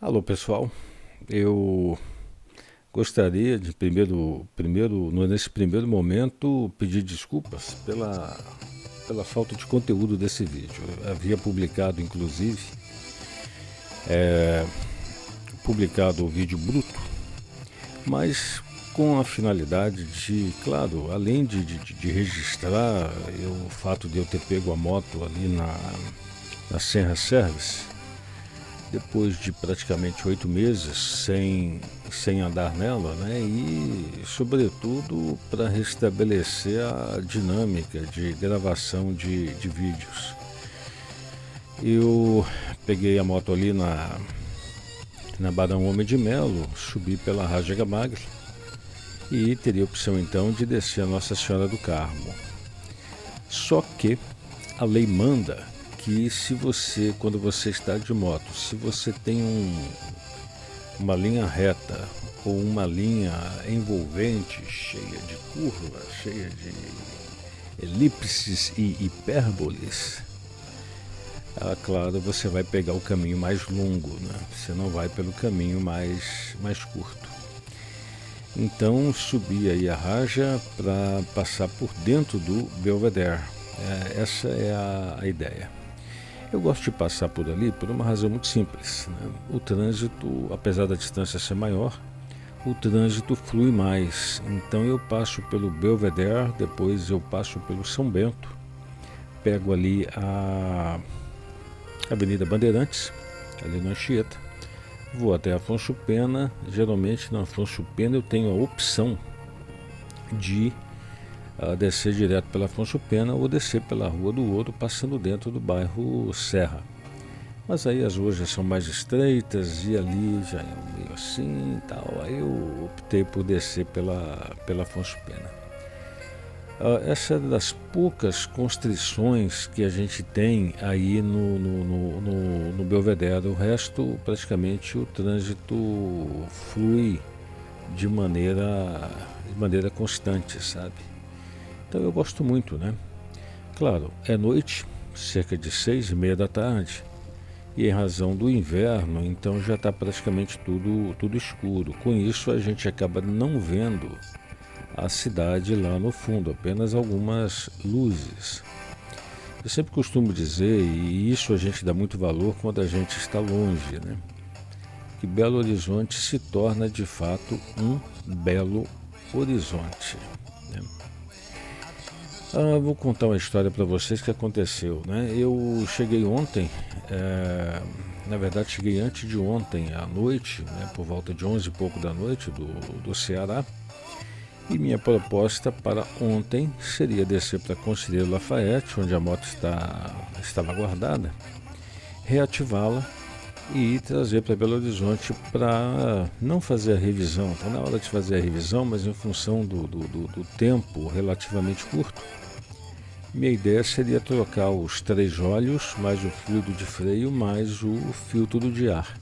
Alô pessoal, eu gostaria de nesse primeiro momento pedir desculpas pela falta de conteúdo desse vídeo. Eu havia publicado o vídeo bruto, mas com a finalidade de, claro, além de registrar o fato de eu ter pego a moto ali na Senra Service, depois de praticamente 8 meses sem andar nela, né? E sobretudo para restabelecer a dinâmica de gravação de vídeos. Eu peguei a moto ali na Barão Homem de Melo, subi pela Raja Gamagre e teria a opção então de descer a Nossa Senhora do Carmo. Só que a lei manda que quando você está de moto, se você tem uma linha reta ou uma linha envolvente, cheia de curvas, cheia de elipses e hipérboles, claro, você vai pegar o caminho mais longo, né? Você não vai pelo caminho mais curto. Então subi aí a Raja para passar por dentro do Belvedere. Essa é a ideia. Eu gosto de passar por ali por uma razão muito simples, né? O trânsito, apesar da distância ser maior, o trânsito flui mais. Então eu passo pelo Belvedere, depois eu passo pelo São Bento, pego ali a Avenida Bandeirantes, ali na Anchieta, vou até Afonso Pena. Geralmente na Afonso Pena eu tenho a opção de descer direto pela Afonso Pena ou descer pela Rua do Ouro, passando dentro do bairro Serra. Mas aí as ruas já são mais estreitas e ali já é meio assim e tal. Aí eu optei por descer pela Afonso Pena. Essa é das poucas constrições que a gente tem aí no Belvedere. O resto, praticamente, o trânsito flui de maneira constante, sabe? Então eu gosto muito, né? Claro, é noite, cerca de 6:30 da tarde, e em razão do inverno, então já está praticamente tudo escuro. Com isso a gente acaba não vendo a cidade lá no fundo, apenas algumas luzes. Eu sempre costumo dizer, e isso a gente dá muito valor quando a gente está longe, né? Que Belo Horizonte se torna de fato um belo horizonte, né? Vou contar uma história para vocês que aconteceu, né? Eu cheguei ontem, na verdade cheguei antes de ontem à noite, né? Por volta de 11 e pouco da noite do Ceará. E minha proposta para ontem seria descer para Conselheiro Lafayette, onde a moto estava guardada, reativá-la e trazer para Belo Horizonte para não fazer a revisão. Está na hora de fazer a revisão, mas em função do tempo relativamente curto, minha ideia seria trocar os 3 óleos, mais o fluido de freio, mais o filtro de ar.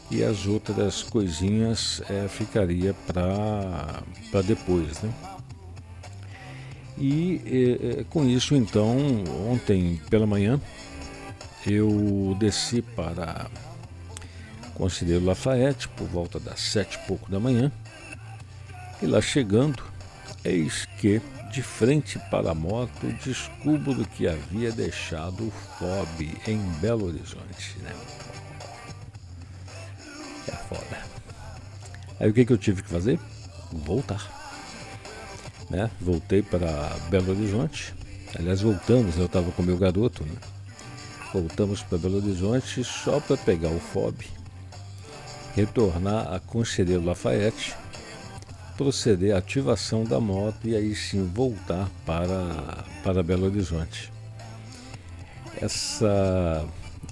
E as outras coisinhas ficaria para depois, né? E com isso, então, ontem pela manhã, eu desci para Conselheiro Lafayette por volta das 7 e pouco da manhã. E lá chegando, eis que, de frente para a moto, descubro que havia deixado o FOB em Belo Horizonte, né? É foda. Aí o que eu tive que fazer? Voltar, né? Voltei para Belo Horizonte. Aliás, voltamos, eu estava com meu garoto, né? Voltamos para Belo Horizonte só para pegar o FOB, retornar a Conselheiro Lafayette, proceder à ativação da moto e aí sim voltar para Belo Horizonte. Essa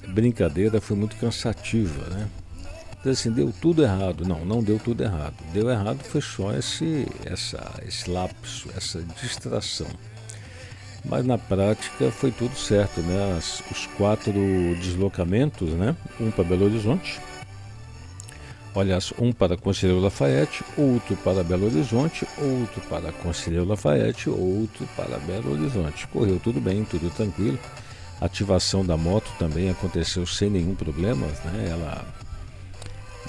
brincadeira foi muito cansativa, né? Então, assim, deu tudo errado. Não deu tudo errado. Deu errado foi só esse lapso, essa distração. Mas na prática foi tudo certo, né? Os 4 deslocamentos, né? Um para Belo Horizonte, aliás, um para Conselheiro Lafayette, outro para Belo Horizonte, outro para Conselheiro Lafayette, outro para Belo Horizonte. Correu tudo bem, tudo tranquilo. A ativação da moto também aconteceu sem nenhum problema, né? Ela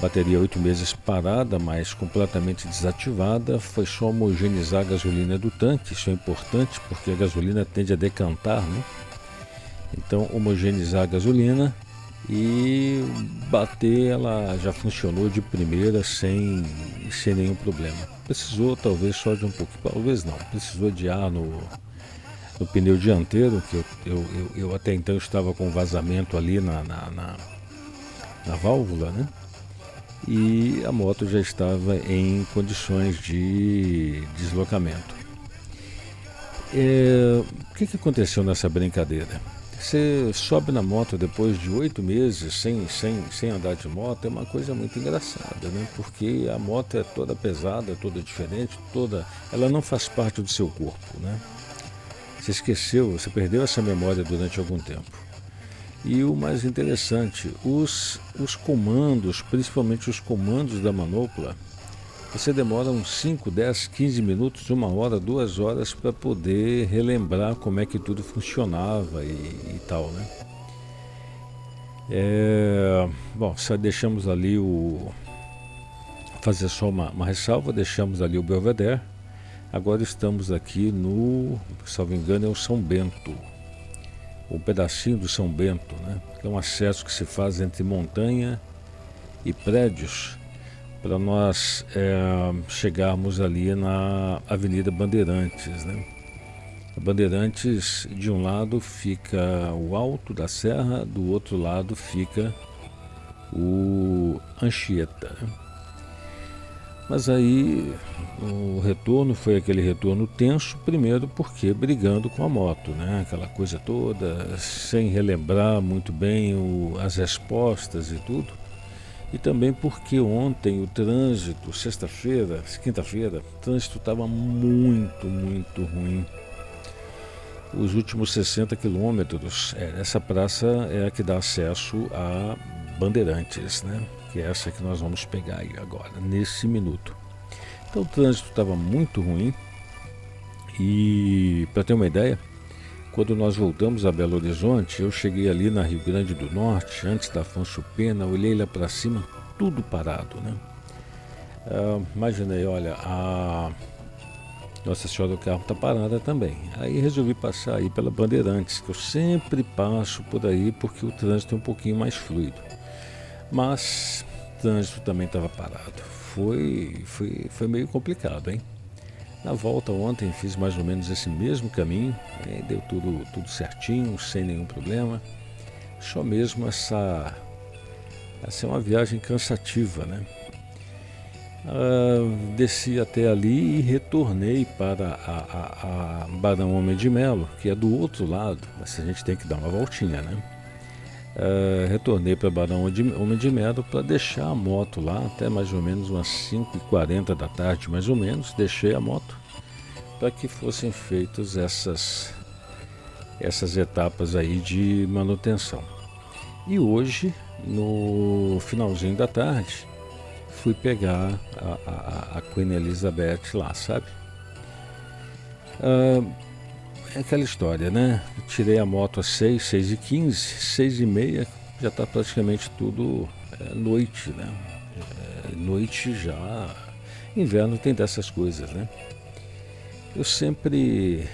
Bateria 8 meses parada, mas completamente desativada. Foi só homogeneizar a gasolina do tanque. Isso é importante porque a gasolina tende a decantar, né? Então homogeneizar a gasolina e bater, ela já funcionou de primeira sem nenhum problema. Precisou talvez só de um pouquinho, talvez não, precisou de ar no pneu dianteiro, que eu até então estava com vazamento ali na válvula, né? E a moto já estava em condições de deslocamento. O que aconteceu nessa brincadeira? Você sobe na moto depois de 8 meses sem andar de moto, é uma coisa muito engraçada, né? Porque a moto é toda pesada, toda diferente, ela não faz parte do seu corpo, né? Você esqueceu, você perdeu essa memória durante algum tempo. E o mais interessante, os comandos, principalmente os comandos da manopla, você demora uns 5, 10, 15 minutos, 1 hora, 2 horas para poder relembrar como é que tudo funcionava e tal, né? Bom, só deixamos ali fazer só uma ressalva, deixamos ali o Belvedere. Agora estamos aqui no, salvo engano, é o São Bento, um pedacinho do São Bento, né? Que é um acesso que se faz entre montanha e prédios para nós chegarmos ali na Avenida Bandeirantes, né? A Bandeirantes, de um lado fica o Alto da Serra, do outro lado fica o Anchieta, né? Mas aí o retorno foi aquele retorno tenso, primeiro porque brigando com a moto, né? Aquela coisa toda, sem relembrar muito bem as respostas e tudo. E também porque ontem o trânsito, quinta-feira, o trânsito estava muito, muito ruim. Os últimos 60 quilômetros, essa praça é a que dá acesso a Bandeirantes, né? Que é essa que nós vamos pegar aí agora, nesse minuto. Então o trânsito estava muito ruim e, para ter uma ideia, quando nós voltamos a Belo Horizonte, eu cheguei ali na Rio Grande do Norte, antes da Afonso Pena, olhei lá para cima, tudo parado, né? Imaginei, olha, a Nossa Senhora do Carmo está parada também. Aí resolvi passar aí pela Bandeirantes, que eu sempre passo por aí porque o trânsito é um pouquinho mais fluido. Mas o trânsito também estava parado. Foi meio complicado, hein? Na volta ontem fiz mais ou menos esse mesmo caminho, deu tudo certinho, sem nenhum problema. Só mesmo essa é uma viagem cansativa, né? Desci até ali e retornei para a Barão Homem de Melo, que é do outro lado, mas a gente tem que dar uma voltinha, né? Retornei para Barão Homem de Melo para deixar a moto lá até mais ou menos umas 5h40 da tarde, mais ou menos. Deixei a moto para que fossem feitas essas etapas aí de manutenção. E hoje, no finalzinho da tarde, fui pegar a Queen Elizabeth lá, sabe? É aquela história, né? Eu tirei a moto às 6h15, 6h30, já está praticamente tudo noite, né? Noite já. Inverno tem dessas coisas, né? Eu sempre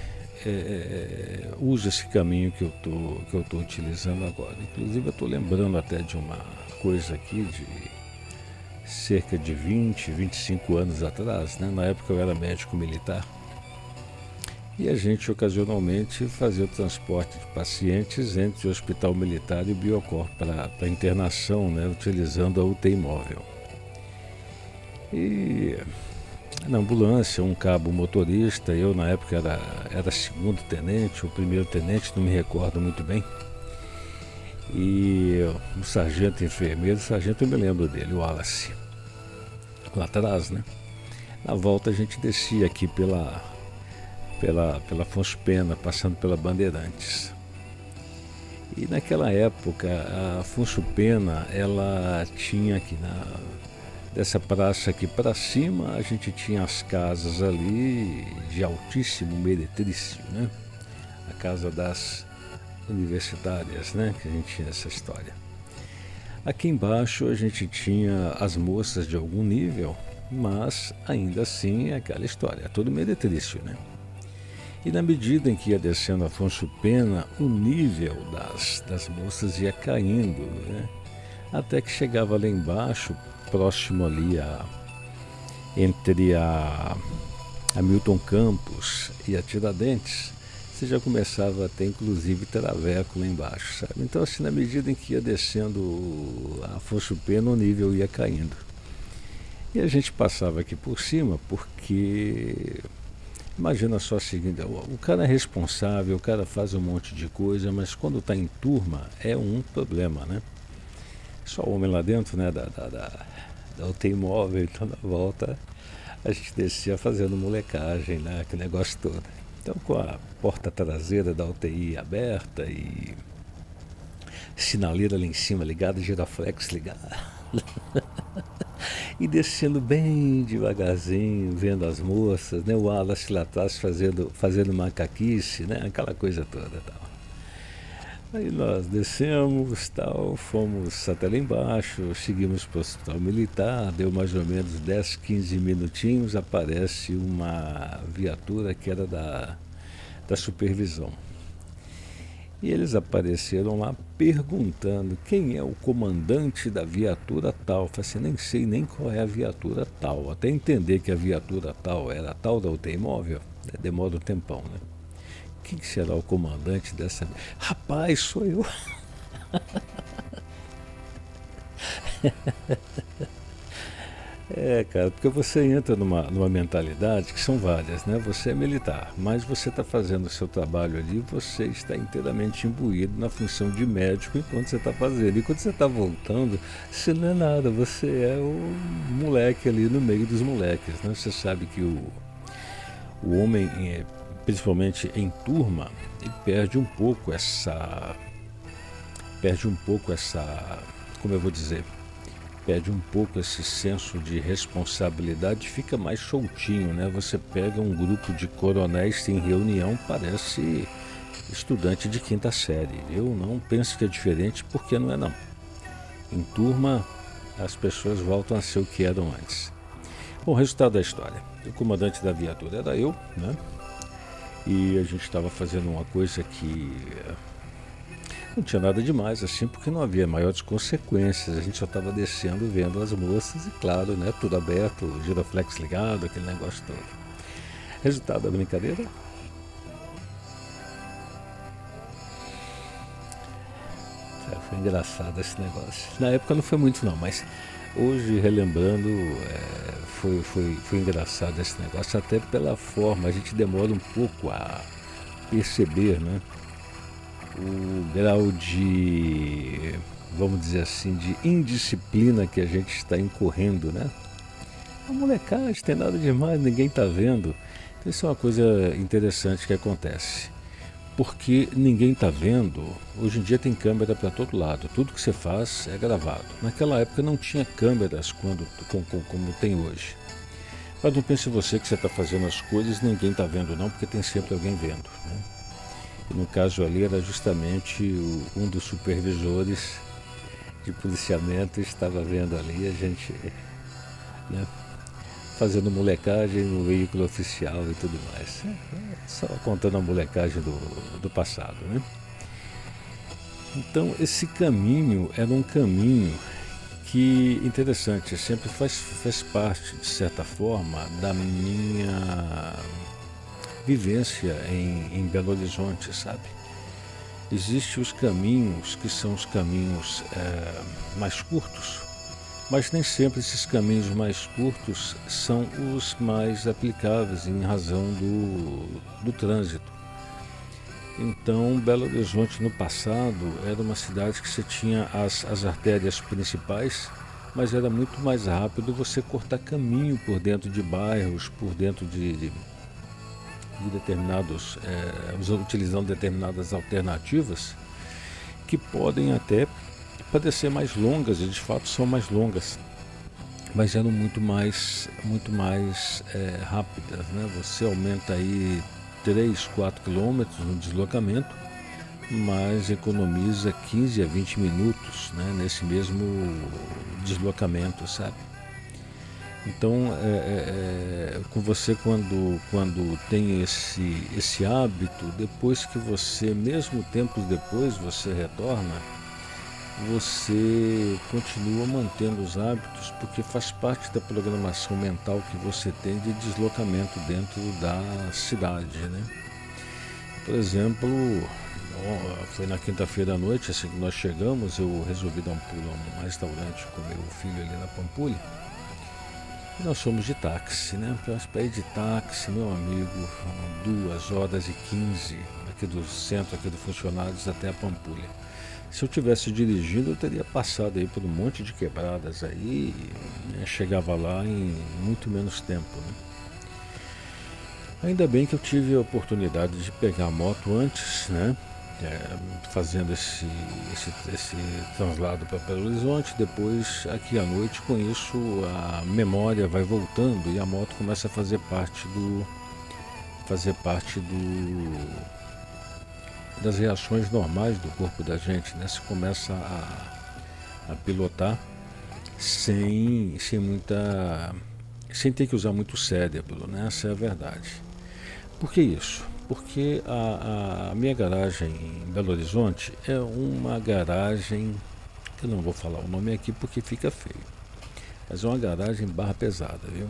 uso esse caminho que eu tô utilizando agora. Inclusive eu estou lembrando até de uma coisa aqui de cerca de 25 anos atrás, né? Na época eu era médico militar. E a gente ocasionalmente fazia o transporte de pacientes entre o Hospital Militar e o Biocor para internação, né, utilizando a UTI móvel. E na ambulância, um cabo motorista, eu na época era segundo tenente ou primeiro tenente, não me recordo muito bem. E um sargento enfermeiro, eu me lembro dele, o Wallace, lá atrás, né? Na volta a gente descia aqui pela Afonso Pena, passando pela Bandeirantes. E naquela época, a Afonso Pena, ela tinha aqui dessa praça aqui para cima, a gente tinha as casas ali de altíssimo meretrício, né? A casa das universitárias, né? Que a gente tinha essa história. Aqui embaixo a gente tinha as moças de algum nível, mas ainda assim é aquela história, é tudo meretrício, né? E na medida em que ia descendo Afonso Pena, o nível das moças ia caindo, né? Até que chegava lá embaixo, próximo ali entre a Milton Campos e a Tiradentes, você já começava a ter inclusive traveco lá embaixo, sabe? Então assim, na medida em que ia descendo Afonso Pena, o nível ia caindo. E a gente passava aqui por cima porque imagina só o seguinte, o cara é responsável, o cara faz um monte de coisa, mas quando está em turma é um problema, né? Só o homem lá dentro, né, da UTI móvel, então na volta a gente descia fazendo molecagem, né, aquele negócio todo. Então com a porta traseira da UTI aberta e sinaleira lá em cima ligada, giraflex ligada. E descendo bem devagarzinho, vendo as moças, né? O Wallace lá atrás fazendo macaquice, né? Aquela coisa toda tal. Aí nós descemos, tal, fomos até lá embaixo, seguimos para o hospital militar, deu mais ou menos 10, 15 minutinhos, aparece uma viatura que era da supervisão. E eles apareceram lá perguntando quem é o comandante da viatura tal. Eu falei assim, nem sei nem qual é a viatura tal. Até entender que a viatura tal era a tal da UTI móvel, né, demora um tempão, né? Quem será o comandante dessa... Rapaz, sou eu. É, cara, porque você entra numa mentalidade que são várias, né? Você é militar, mas você está fazendo o seu trabalho ali, você está inteiramente imbuído na função de médico enquanto você está fazendo. E quando você está voltando, você não é nada, você é o moleque ali no meio dos moleques, né? Você sabe que o homem, principalmente em turma, ele perde um pouco essa, como eu vou dizer, perde um pouco esse senso de responsabilidade, fica mais soltinho, né? Você pega um grupo de coronéis em reunião, parece estudante de quinta série. Eu não penso que é diferente, porque não é não. Em turma, as pessoas voltam a ser o que eram antes. Bom, resultado da história. O comandante da viatura era eu, né? E a gente estava fazendo uma coisa que não tinha nada demais, assim, porque não havia maiores consequências. A gente só estava descendo, vendo as moças e, claro, né, tudo aberto, o giroflex ligado, aquele negócio todo. Resultado da brincadeira? Foi engraçado esse negócio. Na época não foi muito não, mas hoje, relembrando, foi engraçado esse negócio, até pela forma. A gente demora um pouco a perceber, né? O grau de, vamos dizer assim, de indisciplina que a gente está incorrendo, né? A molecagem, tem nada demais, ninguém está vendo. Então, isso é uma coisa interessante que acontece. Porque ninguém está vendo, hoje em dia tem câmera para todo lado, tudo que você faz é gravado. Naquela época não tinha câmeras como tem hoje. Mas não pense você que você está fazendo as coisas e ninguém está vendo não, porque tem sempre alguém vendo, né? E no caso ali era justamente um dos supervisores de policiamento estava vendo ali a gente, né, fazendo molecagem no veículo oficial e tudo mais. Só contando a molecagem do passado, né? Então esse caminho era um caminho que, interessante, sempre faz parte, de certa forma, da minha vivência em Belo Horizonte, sabe? Existem os caminhos que são os caminhos mais curtos, mas nem sempre esses caminhos mais curtos são os mais aplicáveis em razão do trânsito. Então, Belo Horizonte no passado era uma cidade que você tinha as artérias principais, mas era muito mais rápido você cortar caminho por dentro de bairros, por dentro de determinados, utilizando determinadas alternativas que podem até parecer mais longas, e de fato são mais longas, mas eram muito mais rápidas, né? Você aumenta aí 3, 4 quilômetros no deslocamento, mas economiza 15 a 20 minutos, né, nesse mesmo deslocamento, sabe? Então, com você quando tem esse hábito, depois que você, mesmo tempos depois, você retorna, você continua mantendo os hábitos, porque faz parte da programação mental que você tem de deslocamento dentro da cidade, né? Por exemplo, foi na quinta-feira à noite, assim que nós chegamos, eu resolvi dar um pulo num restaurante com meu filho ali na Pampulha. E nós fomos de táxi, né? Para ir de táxi, meu amigo, 2 horas e 15 aqui do centro, aqui do Funcionários até a Pampulha. Se eu tivesse dirigindo, eu teria passado aí por um monte de quebradas aí, né? Chegava lá em muito menos tempo, né? Ainda bem que eu tive a oportunidade de pegar a moto antes, né? Fazendo esse translado para Belo Horizonte. Depois, aqui à noite, com isso, a memória vai voltando e a moto começa a fazer parte das reações normais do corpo da gente, né? Você começa a pilotar sem ter que usar muito cérebro, né? Essa é a verdade. Por que isso? Porque a minha garagem em Belo Horizonte é uma garagem, que eu não vou falar o nome aqui porque fica feio, mas é uma garagem barra pesada, viu?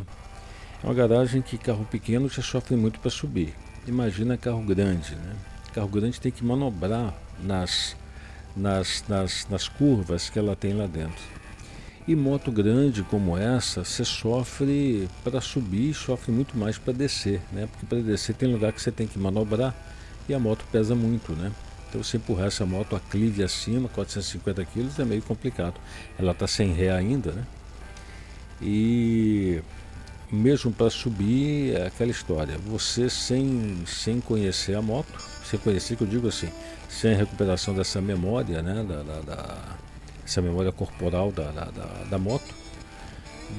É uma garagem que carro pequeno já sofre muito para subir. Imagina carro grande, né? Carro grande tem que manobrar nas curvas que ela tem lá dentro. E moto grande como essa, você sofre para subir, sofre muito mais para descer, né? Porque para descer tem lugar que você tem que manobrar e a moto pesa muito, né? Então você empurrar essa moto a clive acima, 450 quilos, é meio complicado. Ela está sem ré ainda, né? E mesmo para subir é aquela história. Você sem conhecer a moto, sem conhecer, que eu digo assim, sem a recuperação dessa memória, né? Essa memória corporal da moto,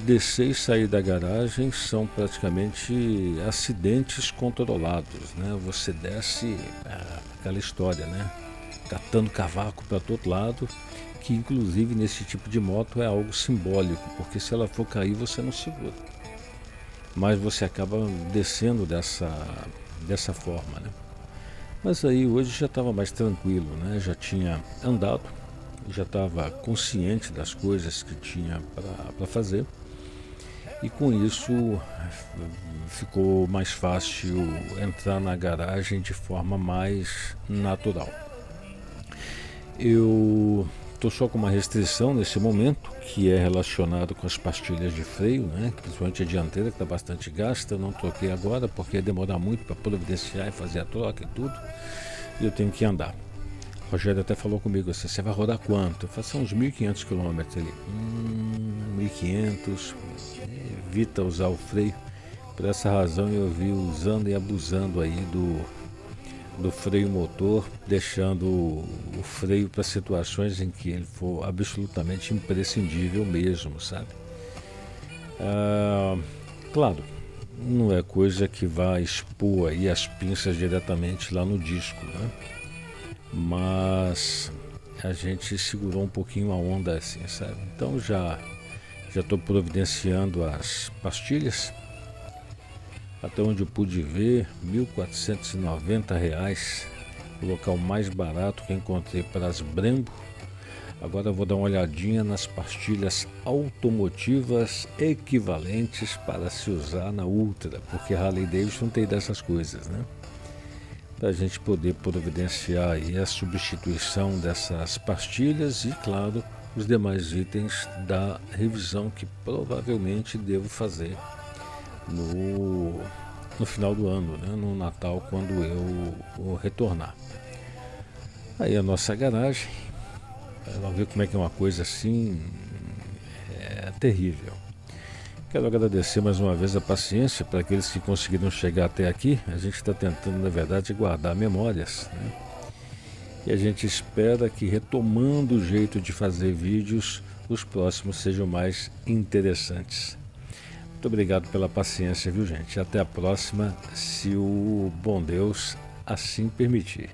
descer e sair da garagem são praticamente acidentes controlados, né? Você desce, aquela história, né? Catando cavaco para todo lado, que inclusive nesse tipo de moto é algo simbólico, porque se ela for cair você não segura, mas você acaba descendo dessa forma, né? Mas aí hoje já estava mais tranquilo, né? Já tinha andado, já estava consciente das coisas que tinha para fazer, e com isso ficou mais fácil entrar na garagem de forma mais natural. Eu estou só com uma restrição nesse momento, que é relacionado com as pastilhas de freio, né? Principalmente a dianteira, que está bastante gasta. Eu não troquei agora porque ia demorar muito para providenciar e fazer a troca e tudo, e eu tenho que andar. O Rogério até falou comigo assim: você vai rodar quanto? Eu falei: são uns 1.500 quilômetros. Ele: 1.500, evita usar o freio. Por essa razão eu vi usando e abusando aí do freio motor, deixando o freio para situações em que ele for absolutamente imprescindível mesmo, sabe? Claro, não é coisa que vai expor aí as pinças diretamente lá no disco, né? Mas a gente segurou um pouquinho a onda assim, sabe? Então já estou providenciando as pastilhas. Até onde eu pude ver, R$ 1.490, o local mais barato que eu encontrei para as Brembo. Agora eu vou dar uma olhadinha nas pastilhas automotivas equivalentes para se usar na Ultra, porque Harley Davidson tem dessas coisas, né? Para a gente poder providenciar aí a substituição dessas pastilhas e, claro, os demais itens da revisão que provavelmente devo fazer no final do ano, né? No Natal, quando eu retornar. Aí a nossa garagem, vamos ver como é que é uma coisa assim, terrível. Quero agradecer mais uma vez a paciência para aqueles que conseguiram chegar até aqui. A gente está tentando, na verdade, guardar memórias, né? E a gente espera que, retomando o jeito de fazer vídeos, os próximos sejam mais interessantes. Muito obrigado pela paciência, viu, gente? Até a próxima, se o bom Deus assim permitir.